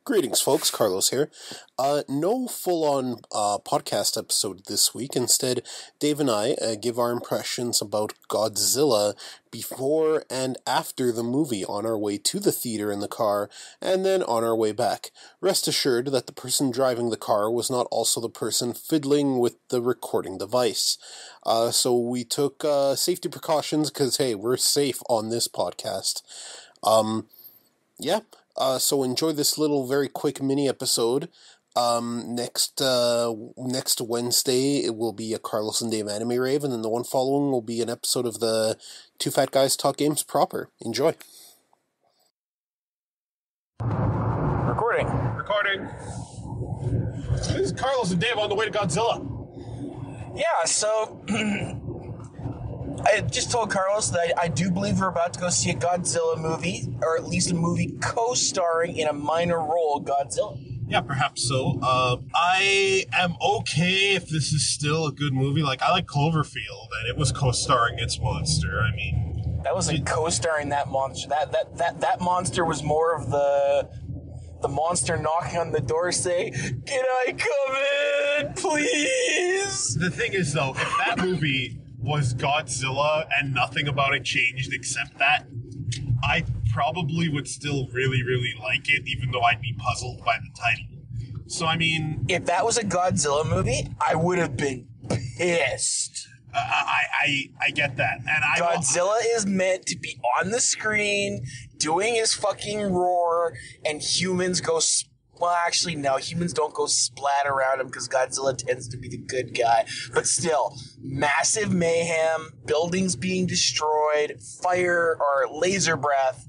Greetings, folks. Carlos here. No full-on podcast episode this week. Instead, Dave and I give our impressions about Godzilla before and after the movie on our way to the theater in the car, and then on our way back. Rest assured that the person driving the car was not also the person fiddling with the recording device. So we took safety precautions because, hey, we're safe on this podcast. So enjoy this little very quick mini episode. Next Wednesday it will be a Carlos and Dave anime rave, and then the one following will be an episode of the Two Fat Guys Talk Games proper. Enjoy. Recording. This is Carlos and Dave on the way to Godzilla. Yeah, so I just told Carlos that I do believe we're about to go see a Godzilla movie, or at least a movie co-starring in a minor role Godzilla. Yeah, perhaps so. I am okay if this is still a good movie. Like, I like Cloverfield, and it was co-starring its monster. I mean, that wasn't co-starring that monster. That monster was more of the monster knocking on the door saying, "Can I come in, please?" The thing is, though, if that movie was Godzilla and nothing about it changed except that, I probably would still really, really like it, even though I'd be puzzled by the title. So, I mean, if that was a Godzilla movie, I would have been pissed. I get that. And Godzilla is meant to be on the screen, doing his fucking roar, and humans go... Well, actually, no. Humans don't go splat around him because Godzilla tends to be the good guy. But still, massive mayhem, buildings being destroyed, fire or laser breath,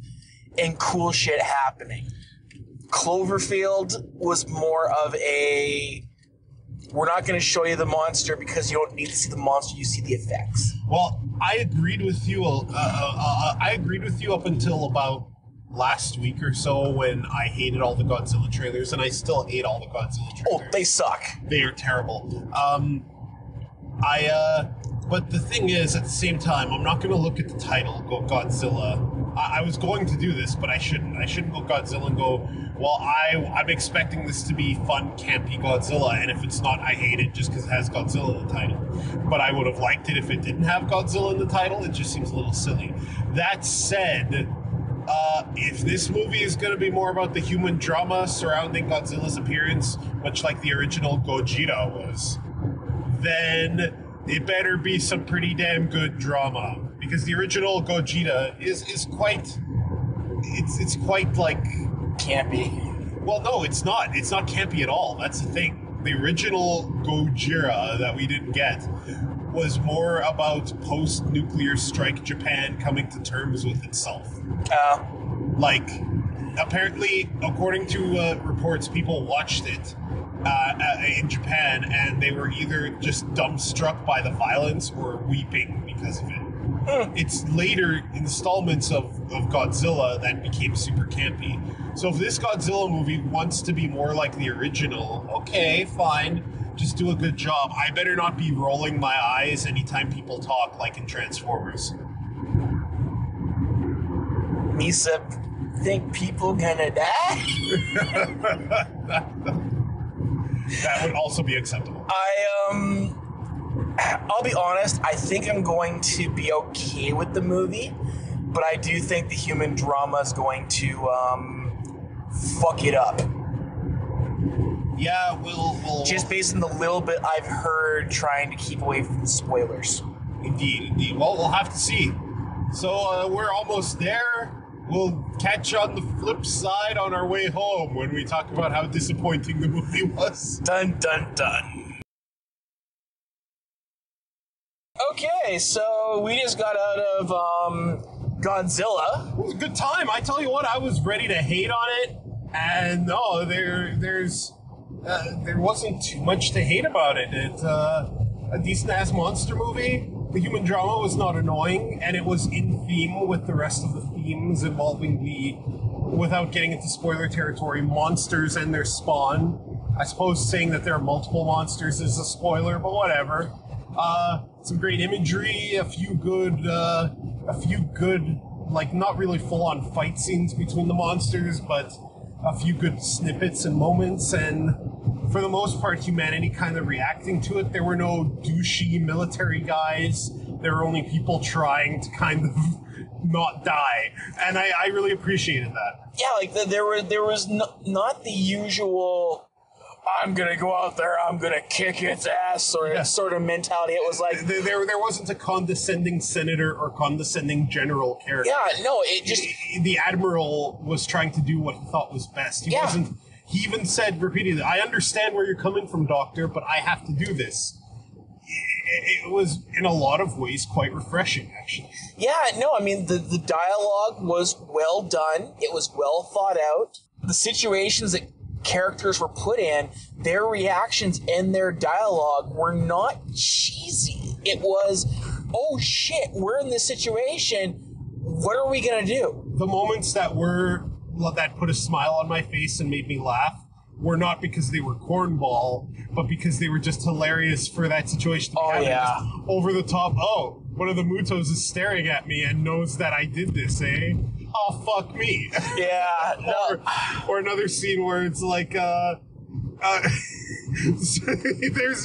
and cool shit happening. Cloverfield was more of a... We're not going to show you the monster because you don't need to see the monster, you see the effects. Well, I agreed with you. I agreed with you up until about last week or so when I hated all the Godzilla trailers, and I still hate all the Godzilla trailers. Oh, they suck. They are terrible. But the thing is, at the same time, I'm not going to look at the title, go Godzilla. I was going to do this, but I shouldn't. I shouldn't go Godzilla and go, well, I'm expecting this to be fun, campy Godzilla, and if it's not, I hate it just because it has Godzilla in the title. But I would have liked it if it didn't have Godzilla in the title. It just seems a little silly. That said, if this movie is going to be more about the human drama surrounding Godzilla's appearance, much like the original Gojira was, then it better be some pretty damn good drama. Because the original Gojira is quite... It's quite, like... campy. Well, no, it's not. It's not campy at all. That's the thing. The original Gojira that we didn't get was more about post-nuclear strike Japan coming to terms with itself. Like, apparently, according to reports, people watched it in Japan, and they were either just dumbstruck by the violence or weeping because of it. It's later installments of Godzilla that became super campy. So if this Godzilla movie wants to be more like the original, okay, fine. Just do a good job. I better not be rolling my eyes anytime people talk like in Transformers. Misa, think people gonna die? That would also be acceptable. I'll be honest, I think I'm going to be okay with the movie, but I do think the human drama is going to, fuck it up. Yeah, we'll... Just based on the little bit I've heard trying to keep away from spoilers. Indeed. Well, we'll have to see. So, we're almost there. We'll catch on the flip side on our way home when we talk about how disappointing the movie was. Dun, dun, dun. Okay, so we just got out of, Godzilla. It was a good time. I tell you what, I was ready to hate on it, and no, there wasn't too much to hate about it. It's a decent-ass monster movie. The human drama was not annoying, and it was in theme with the rest of the themes involving without getting into spoiler territory, monsters and their spawn. I suppose saying that there are multiple monsters is a spoiler, but whatever. Some great imagery, a few good, like, not really full-on fight scenes between the monsters, but a few good snippets and moments, and for the most part, humanity kind of reacting to it. There were no douchey military guys. There were only people trying to kind of not die, and I really appreciated that. Yeah, like there was not the usual, I'm gonna go out there, I'm gonna kick its ass sort of mentality. It was like there wasn't a condescending senator or condescending general character. Yeah, no, it just the admiral was trying to do what he thought was best. He wasn't. He even said repeatedly, "I understand where you're coming from, Doctor, but I have to do this." It was, in a lot of ways, quite refreshing, actually. Yeah, no, I mean, the dialogue was well done. It was well thought out. The situations that characters were put in, their reactions and their dialogue were not cheesy. It was, oh shit, we're in this situation. What are we going to do? The moments that put a smile on my face and made me laugh were not because they were cornball, but because they were just hilarious for that situation. Yeah. Over the top, one of the Mutos is staring at me and knows that I did this, eh? Oh, fuck me. Yeah. No. Or another scene where it's like, there's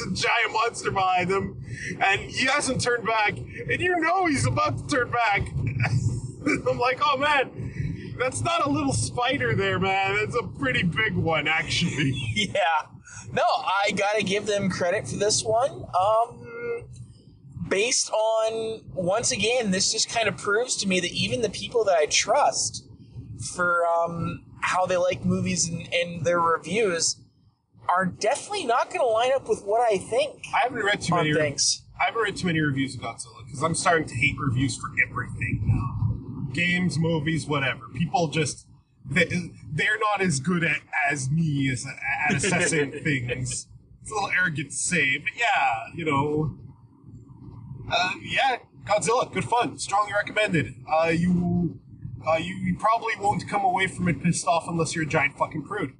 a giant monster behind him, and he hasn't turned back, and you know he's about to turn back. I'm like, oh man, that's not a little spider there, man. It's a pretty big one, actually. Yeah. No, I gotta give them credit for this one. Based on, once again, this just kind of proves to me that even the people that I trust for how they like movies and their reviews are definitely not going to line up with what I think. I haven't read too many reviews of Godzilla because I'm starting to hate reviews for everything now. Games, movies, whatever. People just they're not as good as me at assessing things. It's a little arrogant to say, but yeah, Godzilla, good fun, strongly recommended. You probably won't come away from it pissed off unless you're a giant fucking prude.